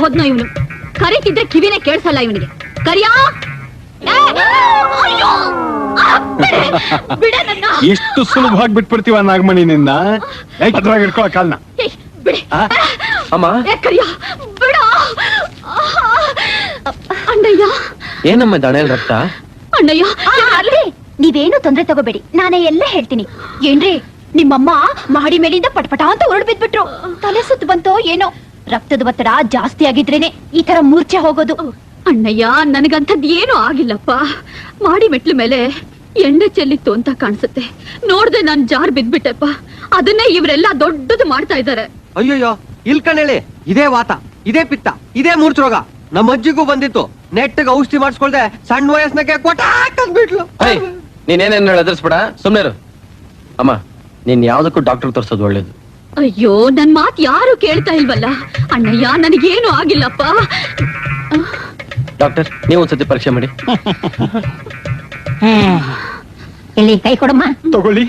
ಹೋದ್ನೋ ಇವನು. ಕರೀತಿದ್ರೆ ಕಿವಿನೇ ಕೇಳಿಸಲ್ಲ ಇವನಿಗೆ. ಕರಿಯಾ ಬಿಡ ನನ್ನ. ಎಷ್ಟು ಸುಲಭವಾಗಿ ಬಿಟ್ಬಿಡ್ತೀವ ನಾಗಮಣಿ ನಿನ್ನ. ಭದ್ರವಾಗಿ ಇಟ್ಕೊಳ್ಳೋ ಕಾಲ್ನ. ಅಮ್ಮ ಕರಿಯಾ ಬಿಡ. ಅಣ್ಣಯ್ಯ ಏನಮ್ಮ ದಣೆಲ್ ರಕ್ತ? ಅಣ್ಣಯ್ಯ ನೀವೇನು ತೊಂದ್ರೆ ತಗೋಬೇಡಿ, ನಾನೇ ಎಲ್ಲ ಹೇಳ್ತೀನಿ. ಏನ್ರಿ ನಿಮ್ಮಮ್ಮ ಮಹಡಿ ಮೇಲಿಂದ ಪಟ್ಪಟ ಅಂತ ಹೊರಡ್ ಬಿದ್ಬಿಟ್ರು. ತಲೆ ಸುತ್ತು ಬಂತೋ ಏನೋ. ರಕ್ತದ ಒತ್ತಡ ಜಾಸ್ತಿ ಆಗಿದ್ರೇನೆ ಈ ತರ ಮೂರ್ಛೆ ಹೋಗೋದು. ಅಣ್ಣಯ್ಯ ನನಗಂಥದ್ದು ಏನೂ ಆಗಿಲ್ಲಪ್ಪ. ಮಾಡಿ ಮೆಟ್ಲು ಮೇಲೆ ಎಣ್ಣೆ ಚೆಲ್ಲಿತ್ತು ಅಂತ ಕಾಣಿಸುತ್ತೆ. ನೋಡ್ದೆ ನಾನ್ ಜಾರ್ ಬಿದ್ಬಿಟ್ಟೆಪ್ಪ. ಅದನ್ನೇ ಇವರೆಲ್ಲ ದೊಡ್ಡದು ಮಾಡ್ತಾ ಇದ್ದಾರೆ. ಅಯ್ಯೋಯ್ಯೋ ಇಲ್ಕಣೇಳಿ, ಇದೇ ವಾತ, ಇದೇ ಪಿತ್ತ, ಇದೇ ಮೂರ್ಛರೋಗ ನಮ್ಮ ಅಜ್ಜಿಗೂ ಬಂದಿತ್ತು. ನೆಟ್ಟಿಗೆ ಔಷಧಿ ಮಾಡಿಸ್ಕೊಳ್ದೆ ಸಣ್ಣ ವಯಸ್ಸಿನಾಗೆ ಕೊಟ್ಟಾಕ್ಬಿಟ್ಲು. ನೀನೇನೇನು ಎದುರಿಸ್ಬೇಡ, ಸುಮ್ನೆರು. ಅಮ್ಮ ನೀನ್ ಯಾವ್ದಕ್ಕೂ ಡಾಕ್ಟರ್ ತೋರ್ಸೋದು ಒಳ್ಳೇದು. ಅಯ್ಯೋ ನನ್ ಮಾತ್ ಯಾರು ಕೇಳ್ತಾ ಇಲ್ವಲ್ಲ. ಅಣ್ಣಯ್ಯ ನನಗೇನು ಆಗಿಲ್ಲಪ್ಪ. ಡಾಕ್ಟರ್ ನೀವು ಒಂದ್ಸತಿ ಪರೀಕ್ಷೆ ಮಾಡಿ. ಇಲ್ಲಿ ಕೈ ಕೊಡಮ್ಮ. ತಗೊಳ್ಳಿ.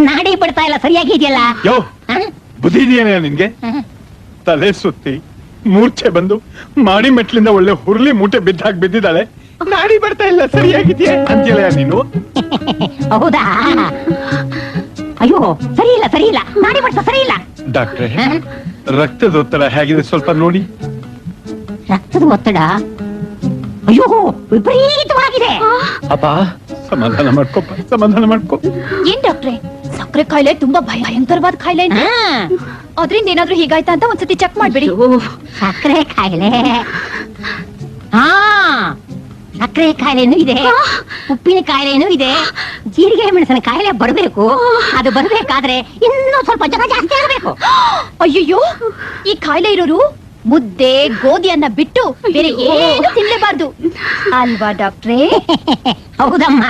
ನಾಡಿ ಬಿಡ್ತಾ ಇಲ್ಲ, ಸರಿಯಾಗಿ ಇದೆಯಲ್ಲ. ಯೋ ಬುದ್ಧಿ ಇದೆಯೇನ ನಿನ್ಗೆ? ತಲೆ ಸುತ್ತಿ ಮೂರ್ಛೆ ಬಂದು ಮಾಡಿ ಮೆಟ್ಲಿಂದ ಒಳ್ಳೆ ಹುರುಳಿ ಮೂಟೆ ಬಿದ್ದಾಗಿ ಬಿದ್ದಿದ್ದಾಳೆ. ನಾಡಿ ಬರ್ತಾ ಇಲ್ಲ, ಸರಿಯಾಗಿದೆಯಾ ಅಂತೀಯ ನೀನು? ಹೌದಾ? ಅಯ್ಯೋ ಸರಿ ಇಲ್ಲ, ಸರಿ ಇಲ್ಲ, ನಾಡಿ ಬಿಡ್ತಾ ಸರಿ ಇಲ್ಲ. ಡಾಕ್ಟ್ರೆ ರಕ್ತದ ಒತ್ತಡ ಹೇಗಿದೆ ಸ್ವಲ್ಪ ನೋಡಿ. ರಕ್ತದ ಒತ್ತಡ ಅಯ್ಯೋ ವಿಪರೀತವಾಗಿದೆ. ಅಪ್ಪ ಸಮಾಧಾನ ಮಾಡ್ಕೊಪ್ಪ, ಸಮಾಧಾನ ಮಾಡ್ಕೊ. ಏನ್ ಡಾಕ್ಟ್ರೆ, ಸಕ್ಕರೆ ಕಾಯಿಲೆ ತುಂಬಾ ಭಯಂಕರವಾದ ಕಾಯಿಲೆ. ಅದ್ರಿಂದ ಏನಾದ್ರೂ ಹೀಗಾಯ್ತಾ ಅಂತ ಒಂದ್ಸತಿ ಚೆಕ್ ಮಾಡ್ಬೇಡಿ. ಸಕ್ಕರೆ ಕಾಯಿಲೆ? ಹಾ, ಸಕ್ಕರೆ ಕಾಯಿಲೆನೂ ಇದೆ, ಉಪ್ಪಿನ ಕಾಯಿಲೆನೂ ಇದೆ, ಜೀರಿಗೆ ಮೆಣಸಿನ ಕಾಯಿಲೆ ಬರ್ಬೇಕು. ಅದು ಬರ್ಬೇಕಾದ್ರೆ ಇನ್ನೂ ಸ್ವಲ್ಪ ಜನ ಜಾಸ್ತಿ ಆಗಬೇಕು. ಅಯ್ಯಯ್ಯೋ, ಈ ಕಾಯಿಲೆ ಇರೋರು ಮುದ್ದೆ ಗೋಧಿಯನ್ನ ಬಿಟ್ಟು ಬೇರೆ ಏನು ತಿನ್ಲೇಬಾರ್ದು ಅಲ್ವಾ ಡಾಕ್ಟ್ರೇ? ಹೌದಮ್ಮ,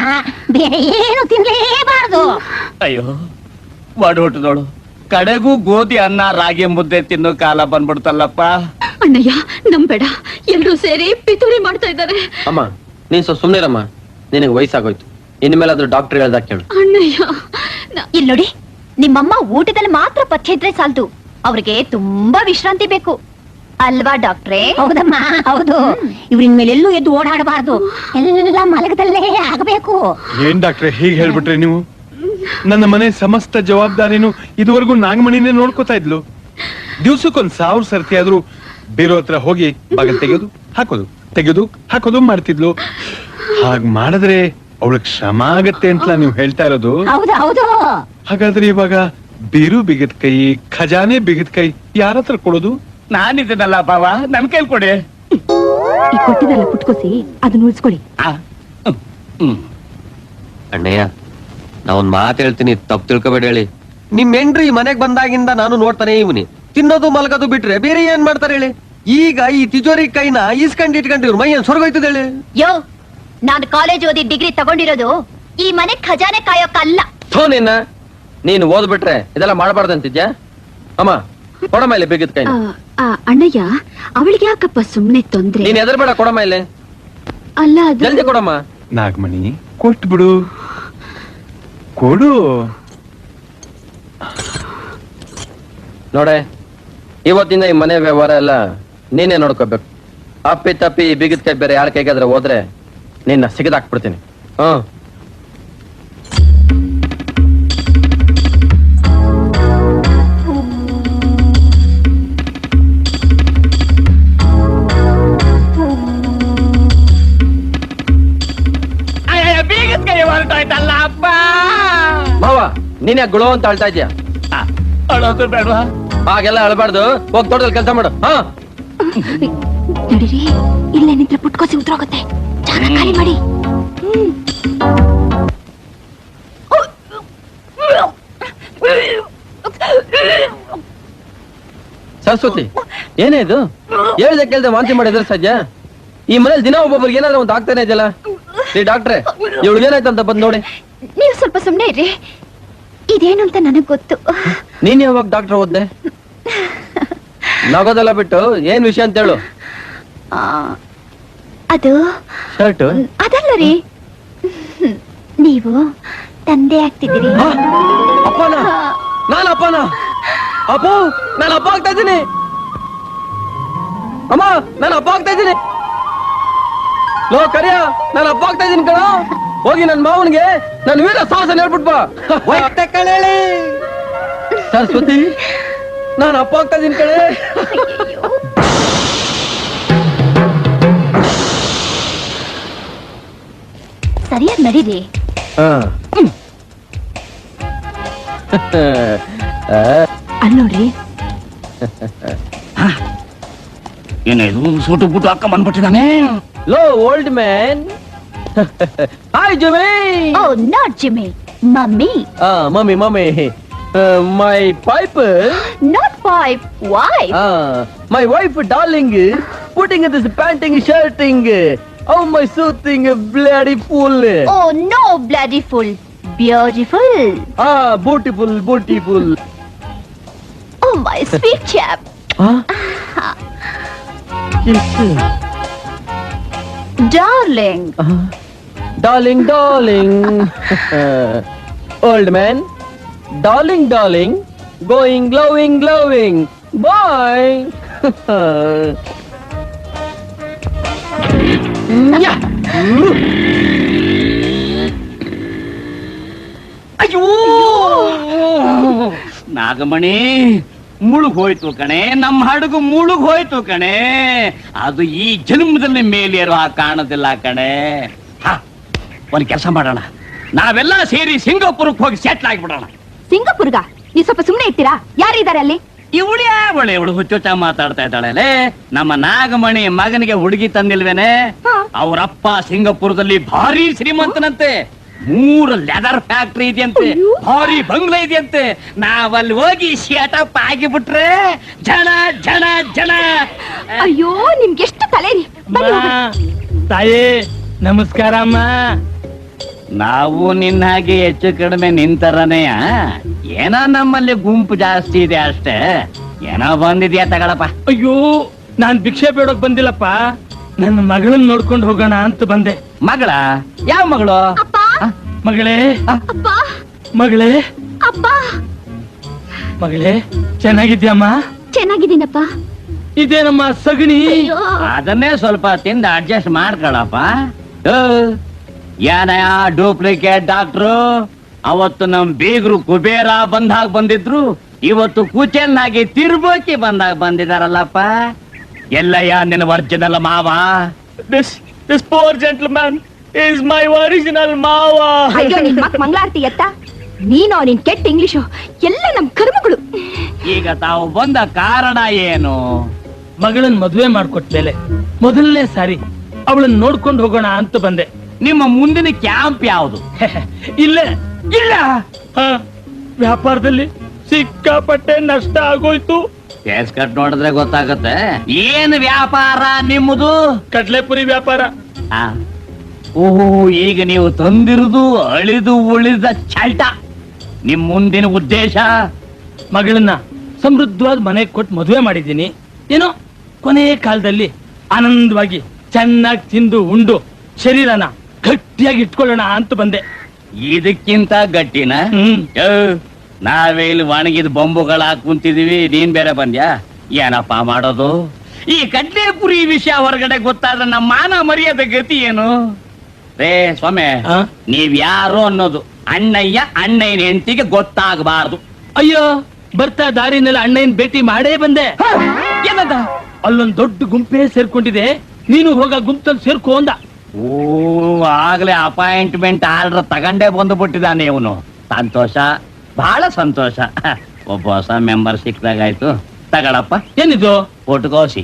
ಬೇರೆ ಏನು ತಿನ್ಲೇಬಾರ್ದು. ಅಯ್ಯೋ ಬಡೋಟದೋಳು, ಕಡೆಗೂ ಗೋಧಿ ಅನ್ನ ರಾಗಿ ಮುದ್ದೆ ತಿನ್ನೋ ಕಾಲ ಬಂದ್ಬಿಡ್ತಲ್ಲಪ್ಪ. ಅಣ್ಣಯ್ಯ ನಂಬೇಡ, ಎಲ್ರೂ ಸೇರಿ ಪಿತೂರಿ ಮಾಡ್ತಾ ಇದ್ದಾರೆ. ಅಮ್ಮ ನೀನ್ ಸ್ವಲ್ಪ ಸುಮ್ನಿರಮ್ಮ, ನಿನಗೆ ವಯಸ್ಸಾಗೋಯ್ತು. ಇನ್ಮೇಲೆ ಅದ್ರ ಡಾಕ್ಟರ್ ಹೇಳ್ದಾಗ ಕೇಳು. ಅಣ್ಣಯ್ಯ ಇಲ್ಲಿ ನೋಡಿ, ನಿಮ್ಮಮ್ಮ ಊಟದಲ್ಲಿ ಮಾತ್ರ ಪಥ್ಯ ಇದ್ರೆ ಸಾಲ್ದು, ಅವ್ರಿಗೆ ತುಂಬಾ ವಿಶ್ರಾಂತಿ ಬೇಕು ಅಲ್ವಾ ಡಾಕ್ಟ್ರೇ? ಹೌದಮ್ಮ, ಹೌದು. ಇವ್ರಿನ್ ಮೇಲೆ ಎಲ್ಲೂ ಎದ್ದು ಓಡಾಡಬಾರ್ದು, ಎಲ್ಲ ಮಲಗದಲ್ಲೇ ಆಗಬೇಕು. ಏನ್ ಡಾಕ್ಟ್ರೆ ಹೀಗೆ ಹೇಳ್ಬಿಟ್ರೆ ನೀವು? ನನ್ನ ಮನೆ ಸಮಸ್ತ ಜವಾಬ್ದಾರಿನೂ ಇದುವರೆಗೂ ನಾಗಮಣಿನೇ ನೋಡ್ಕೋತಾ ಇದ್ಲು. ದಿವ್ಸಕ್ಕೊಂದ್ 1000 ಸರ್ತಿ ಆದ್ರೂ ಬೇರೋ ಹತ್ರ ಹೋಗಿ ಬಾಗಿಲು ತೆಗೆಯೋದು ಹಾಕೋದು, ತೆಗೆಯೋದು ಹಾಕೋದು ಮಾಡ್ತಿದ್ಲು. ಹಾಗ್ ಮಾಡಿದ್ರೆ ಅವಳಗ್ ಶ್ರಮ ಆಗತ್ತೆ ಅಂತ ನೀವು ಹೇಳ್ತಾ ಇರೋದು? ಹೌದು ಹೌದು. ಹಾಗಾದ್ರೆ ಇವಾಗ ಬೀರು ಬಿಗದ್ ಕೈ, ಖಜಾನೆ ಬಿಗದ್ ಕೈ ಯಾರ ಹತ್ರ ಕೊಡೋದು? ನಾನಿದ್ದೀನಲ್ಲ ಬಾವ, ನನ್ ಕೈಲಿ ಕೊಡಿ. ಕೊಟ್ಟಿದ್ದಲ್ಲ ಪುಟ್ಕೋಸಿ, ಅದನ್ನ ಉಳಿಸ್ಕೊಳ್ಳಿ. ಅಣ್ಣಯ್ಯ ನಾ ಒಂದ್ ಮಾತು ಹೇಳ್ತೀನಿ, ತಪ್ಪು ತಿಳ್ಕೊಬೇಡ ಹೇಳಿ. ನಿಮ್ ಹೆಂಡ್ರಿ ಮನೆಗ್ ಬಂದಾಗಿಂದ ನಾನು ನೋಡ್ತಾನೆ ಇವನಿ ತಿನ್ನೋದು ಮಲಗೋದು ಬಿಟ್ರೆ ಬೇರೆ ಏನ್ ಮಾಡ್ತಾರೆ ಹೇಳಿ? ಈಗ ಈ ತಿಜೋರಿ ಕೈನ ಇಸ್ಕೊಂಡಿಟ್ಕೊಂಡಿವ್ರು ಮೈ ಏನ್ ಸ್ವರ್ಗೋಯ್ತದ ಹೇಳಿ? ಯೋ, ನಾನು ಕಾಲೇಜ್ ಓದಿ ಡಿಗ್ರಿ ತಗೊಂಡಿರೋದು ಈ ಮನೆ ಖಜಾನೆ ಕಾಯೋಕಲ್ಲ. ಥೋ ನಿನ್ನ, ನೀನು ಓದ್ಬಿಟ್ರೆ ಇದೆಲ್ಲ ಮಾಡಬಾರ್ದಂತಿದ್ಯಾ? ಅಮ್ಮ ಕೊಡಮ್ಮ ಇಲ್ಲಿ ಬೇಕಿದ್ ಕೈ. ಅಣ್ಣಯ್ಯ ಅವಳಿಗೆ ಯಾಕಪ್ಪ ಸುಮ್ನೆ ತೊಂದ್ರೆ? ನೀನ್ ಎದರ್ಬೇಡ, ಕೊಡಮ್ಮ ಇಲ್ಲಿ. ಅಲ್ಲ ಅದು ಜಲ್ದಿ ಕೊಡಮ್ಮ. ನಾಗಮಣಿ ಕೊಟ್ಬಿಡು, ಕೊಡು. ನೋಡೆ, ಇವತ್ತಿಂದ ಈ ಮನೆ ವ್ಯವಹಾರ ಎಲ್ಲ ನೀನೇ ನೋಡ್ಕೋಬೇಕು. ಅಪ್ಪಿ ತಪ್ಪಿ ಬಿಗಿದ ಕೈ ಬೇರೆ ಯಾರ ಕೈಗಾದ್ರೆ ಹೋದ್ರೆ ನಿನ್ನ ಸಿಗದಾಕ್ಬಿಡ್ತೀನಿ. ಬೀಗದ ಕೈ ಹೊರಟಾಯ್ತಲ್ಲ ಅಪ್ಪ. ಮಾವ ನೀನೇ ಗುಳೋ ಅಂತ ಅಳ್ತಾ ಇದ್ಯಾ? ಅಳೋದು ಬೇಡವಾ? ಹಾಗೆಲ್ಲ ಅಳಬಾರ್ದು, ಹೋಗ್ ತೋಟದಲ್ಲಿ ಕೆಲಸ ಮಾಡು. ನಡೀರಿ, ಇಲ್ಲೇ ನಿಂತ್ರೆ ಪುಟ್ಕೋಸಿ ಉದ್ರೋಗುತ್ತೆ. ಜಾಗ ಖಾಲಿ ಮಾಡಿ. ಸರಸ್ವತಿ, ಏನೇ ಇದು? ಹೇಳ್ದೆ ಕೇಳ್ದೆ ವಾಂತಿ ಮಾಡಿ ಎದುರು ಸಜ್ಜ. ಈ ಮನೇಲಿ ದಿನ ಒಬ್ಬೊಬ್ರಿಗೆ ಏನಾದ್ರು ಒಂದು ಆಗ್ತಾನೆ ಇದೆಯಲ್ಲ. ರೀ ಡಾಕ್ಟ್ರೆ, ಇವಳು ಏನಾಯ್ತಂತ ಬಂದ್ ನೋಡಿ. ನೀವು ಸ್ವಲ್ಪ ಸುಮ್ಮನೆ ಇರ್ರಿ, ಇದೇನು ಅಂತ ನನಗ್ ಗೊತ್ತು. ನೀನ್ ಯಾವಾಗ ಡಾಕ್ಟರ್ ಓದ್ದೆ? ನಗೋದೆಲ್ಲ ಬಿಟ್ಟು ಏನ್ ವಿಷಯ ಅಂತ ಹೇಳು. ಅದು ಶರ್ಟ್ ಅದಲ್ಲ ರೀ, ನೀವು ತಂದೆ ಆಗ್ತಿದ್ದೀರಿ. ಅಪ್ಪನ? ನಾನು ಅಪ್ಪನ? ಅಪ್ಪ ನಾನು ಅಪ್ಪ ಆಗ್ತಾ ಇದ್ದೀನಿ. ಅಮ್ಮ ನಾನು ಅಪ್ಪ ಆಗ್ತಾ ಇದ್ದೀನಿ. ಲೋ ಕರಿಯ, ನಾನು ಅಪ್ಪ ಆಗ್ತಾ ಇದ್ದೀನಿ ಕಣ. ಹೋಗಿ ನನ್ನ ಮಾವನಿಗೆ ನನ್ನ ವೀರ ಸಾಹಸ ಹೇಳ್ಬಿಟ್ ಬಾ. ಸರಸ್ವತಿ, ನಾನು ಅಪ್ಪ ಆಗ್ತಾ ಇದ್ದೀನಿ ಕಣೆ. ಸರಿಯಾಗಿ ನಡೀರಿ. ಅಲ್ಲಿ ನೋಡ್ರಿ. ಏನಿದು ಸೂಟು ಬುಟ್ಟು ಅಕ್ಕ ಬಂದ್ಬಿಟ್ಟಿದ್ದಾನೆ. ಲೋ old man. Hi Jimmy. Oh not Jimmy, mummy. Mummy mummy. My pipe. Not pipe, wife. My wife darling, putting this panting shirting, oh my soothing bloody fool. Oh no, bloody fool, beautiful. Beautiful, beautiful. Oh my sweet chap. Yes. Darling. Darling, darling. Old man, darling, darling, going glowing, glowing. Bye. ಅಯ್ಯೋ ನಾಗಮಣಿ, ಮುಳುಗ್ ಹೋಯ್ತು ಕಣೆ, ನಮ್ಮ ಹಡಗು ಮುಳುಗ್ ಹೋಯ್ತು ಕಣೆ. ಅದು ಈ ಜನ್ಮದಲ್ಲಿ ಮೇಲೇರೋ ಕಾಣೋದಿಲ್ಲ ಕಣೆ. ಒಂದ್ ಕೆಲಸ ಮಾಡೋಣ, ನಾವೆಲ್ಲ ಸೇರಿ ಸಿಂಗಾಪುರಕ್ಕೆ ಹೋಗಿ ಸೆಟ್ಲ್ ಆಗಿಬಿಡೋಣ. ಸಿಂಗಾಪುರ್ಗ? ನೀವ್ ಸ್ವಲ್ಪ ಸುಮ್ನೆ ಇರ್ತೀರಾ? ಯಾರಿದ್ದಾರೆ ಅಲ್ಲಿ? ಇವಳು ಹುಚ್ಚುಚ್ಚ ಮಾತಾಡ್ತಾ ಇದ್ದಾಳೆ. ನಮ್ಮ ನಾಗಮಣಿ ಮಗನಿಗೆ ಹುಡುಗಿ ತಂದಿಲ್ವೇನೆ? ಅವರಪ್ಪ ಸಿಂಗಾಪುರದಲ್ಲಿ ಭಾರಿ ಶ್ರೀಮಂತನಂತೆ. 3 ಲೆದರ್ ಫ್ಯಾಕ್ಟ್ರಿ ಇದೆಯಂತೆ, ಭಾರಿ ಬಂಗ್ಲೆ ಇದೆಯಂತೆ. ನಾವಲ್ಲಿ ಹೋಗಿ ಶೇಟಪ್ ಆಗಿಬಿಟ್ರೆ ಜನ ಜನ ಜನ. ಅಯ್ಯೋ, ನಿಮ್ಗೆಷ್ಟು ತಲೆ ರೀ. ತಾಯಿ ನಮಸ್ಕಾರ ಅಮ್ಮ. ನಾವು ನಿನ್ನ ಹಾಗೆ ಹೆಚ್ಚು ಕಡಿಮೆ ನಿಂತರನೆಯ, ಏನೋ ನಮ್ಮಲ್ಲಿ ಗುಂಪು ಜಾಸ್ತಿ ಇದೆ ಅಷ್ಟೇ. ಏನೋ ಬಂದಿದ್ಯಾ ತಗಳಪ್ಪ. ಅಯ್ಯೋ, ನಾನ್ ಭಿಕ್ಷೆ ಬೇಡೋಕ್ ಬಂದಿಲ್ಲಪ್ಪ, ನನ್ನ ಮಗಳನ್ನ ನೋಡ್ಕೊಂಡು ಹೋಗೋಣ ಅಂತ ಬಂದೆ. ಮಗಳ? ಯಾವ ಮಗಳು? ಅಪ್ಪ, ಮಗಳೇ, ಅಪ್ಪ, ಮಗಳೇ, ಅಪ್ಪ. ಮಗಳೇ, ಚೆನ್ನಾಗಿದ್ಯಮ್ಮ? ಚೆನ್ನಾಗಿದ್ದೀನಪ್ಪ. ಇದೇನಮ್ಮ ಸಗಣಿ? ಅಯ್ಯೋ, ಅದನ್ನೇ ಸ್ವಲ್ಪ ತಿಂದು ಅಡ್ಜಸ್ಟ್ ಮಾಡ್ಕೊಳಪ್ಪ. ಏನಯ್ಯ ಡೂಪ್ಲಿಕೇಟ್ ಡಾಕ್ಟ್ರು? ಅವತ್ತು ನಮ್ ಬೀಗರು ಕುಬೇರ ಬಂದಾಗ ಬಂದಿದ್ರು, ಇವತ್ತು ಕುಚೇಲ್ನಾಗಿ ತಿರ್ಬೋಕಿ ಬಂದಾಗ ಬಂದಿದಾರಲ್ಲಪ್ಪ. ಎಲ್ಲಯ್ಯ ನಿನ್ನ ಒರಿಜಿನಲ್ ಮಾವ? This poor gentleman is my original ಮಾವ. ಅಯ್ಯೋ, ನಿನ್ ಮಕ್ ಮಂಗಳಾರತಿ ಎತ್ತ. ನೀನೋ ನಿನ್ ಕೆಟ್ಟ ಇಂಗ್ಲಿಷು ಎಲ್ಲ ನಮ್ ಕರ್ಮಗಳು. ಈಗ ತಾವು ಬಂದ ಕಾರಣ ಏನು? ಮಗಳನ್ ಮದುವೆ ಮಾಡ್ಕೊಟ್ಮೇಲೆ ಮೊದಲನೇ ಸಾರಿ ಅವಳನ್ನ ನೋಡ್ಕೊಂಡು ಹೋಗೋಣ ಅಂತ ಬಂದೆ. ನಿಮ್ಮ ಮುಂದಿನ ಕ್ಯಾಂಪ್ ಯಾವುದು? ಇಲ್ಲೇ ಇಲ್ಲ. ಹ, ವ್ಯಾಪಾರದಲ್ಲಿ ಸಿಕ್ಕಾಪಟ್ಟೆ ನಷ್ಟ ಆಗೋಯ್ತು. ಕೇಸ್ ಕಟ್ ನೋಡಿದ್ರೆ ಗೊತ್ತಾಗತ್ತೆ. ಏನು ವ್ಯಾಪಾರ ನಿಮ್ಮದು? ಕಡ್ಲೆಪುರಿ ವ್ಯಾಪಾರ. ಓಹೋ, ಈಗ ನೀವು ತಂದಿರುವುದು ಅಳಿದು ಉಳಿದ ಚಾಲ್ಟ. ನಿಮ್ ಮುಂದಿನ ಉದ್ದೇಶ? ಮಗಳನ್ನ ಸಮೃದ್ಧವಾದ ಮನೆಗೆ ಕೊಟ್ಟು ಮದುವೆ ಮಾಡಿದ್ದೀನಿ. ಏನೋ ಕೊನೆ ಕಾಲದಲ್ಲಿ ಆನಂದವಾಗಿ ಚೆನ್ನಾಗಿ ತಿಂದು ಉಂಡು ಶರೀರನ ಗಟ್ಟಿಯಾಗಿ ಇಟ್ಕೊಳ್ಳೋಣ ಅಂತ ಬಂದೆ. ಇದಕ್ಕಿಂತ ಗಟ್ಟಿನ? ನಾವೇ ಇಲ್ಲಿ ಒಣಗಿದ ಬೊಂಬುಗಳ ಕುಂತಿದೀವಿ, ನೀನ್ ಬೇರೆ ಬಂದ್ಯಾ? ಏನಪ್ಪಾ ಮಾಡೋದು? ಈ ಕಡ್ಲೆಪುರಿ ವಿಷಯ ಹೊರಗಡೆ ಗೊತ್ತಾದ್ರೆ ನಮ್ಮ ಮಾನ ಮರ್ಯಾದೆ ಗತಿ ಏನು? ರೇ ಸ್ವಾಮಿ, ನೀವ್ ಯಾರು ಅನ್ನೋದು ಅಣ್ಣಯ್ಯ ಅಣ್ಣಯ್ಯನ ಹೆಂಡತಿಗೆ ಗೊತ್ತಾಗಬಾರ್ದು. ಅಯ್ಯೋ, ಬರ್ತಾ ದಾರಿನಲ್ಲಿ ಅಣ್ಣಯ್ಯನ್ ಭೇಟಿ ಮಾಡೇ ಬಂದೆ. ಏನಂತ? ಅಲ್ಲೊಂದ್ ದೊಡ್ಡ ಗುಂಪೇ ಸೇರ್ಕೊಂಡಿದೆ, ನೀನು ಹೋಗ ಗುಂಪಲ್ಲಿ ಸೇರ್ಕೋ ಅಂದ. ಓ, ಆಗ್ಲೇ ಅಪಾಯಿಂಟ್ಮೆಂಟ್ ಆರ್ಡರ್ ತಗೊಂಡೇ ಬಂದ್ಬಿಟ್ಟಿದ್ದಾನೆ ಇವನು. ಸಂತೋಷ, ಬಹಳ ಸಂತೋಷ. ಒಬ್ಬ ಹೊಸ ಮೆಂಬರ್ ಸಿಕ್ದಾಗಾಯ್ತು. ತಗಳಪ್ಪ. ಏನಿದು? ಪುಟ್ಕೋಸಿ.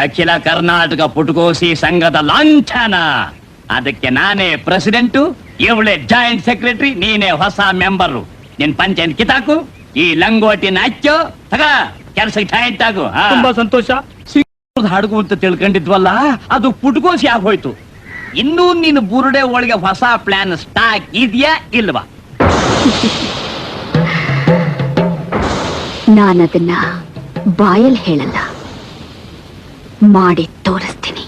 ಅಖಿಲ ಕರ್ನಾಟಕ ಪುಟ್ಕೋಸಿ ಸಂಘದ ಲಾಂಛನ. ಅದಕ್ಕೆ ನಾನೇ ಪ್ರೆಸಿಡೆಂಟು, ಇವಳೆ ಜಾಯಿಂಟ್ ಸೆಕ್ರೆಟರಿ, ನೀನೇ ಹೊಸ ಮೆಂಬರು. ನಿನ್ ಪಂಚಾಯತ್ ಕಿತಾಕು, ಈ ಲಂಗೋಟಿನ ಹಚ್ಚು, ತಗ ಕೆಲಸಕ್ಕೆ ಜಾಯಿಂಟ್ ಆಗು. ತುಂಬಾ ಸಂತೋಷ. ಹಡಗು ಅಂತ ತಿಳ್ಕೊಂಡಿದ್ವಲ್ಲ, ಅದು ಪುಟ್ಕೋಸಿ ಆಗೋಯ್ತು. ಇನ್ನೂ ನೀನು ಬುರುಡೆ ಒಳಗೆ ಹೊಸ ಪ್ಲಾನ್ ಸ್ಟಾಕ್ ಇದೆಯಾ ಇಲ್ವಾ? ನಾನದನ್ನ ಬಾಯಲ್ಲಿ ಹೇಳಲ್ಲ, ಮಾಡಿ ತೋರಿಸ್ತೀನಿ.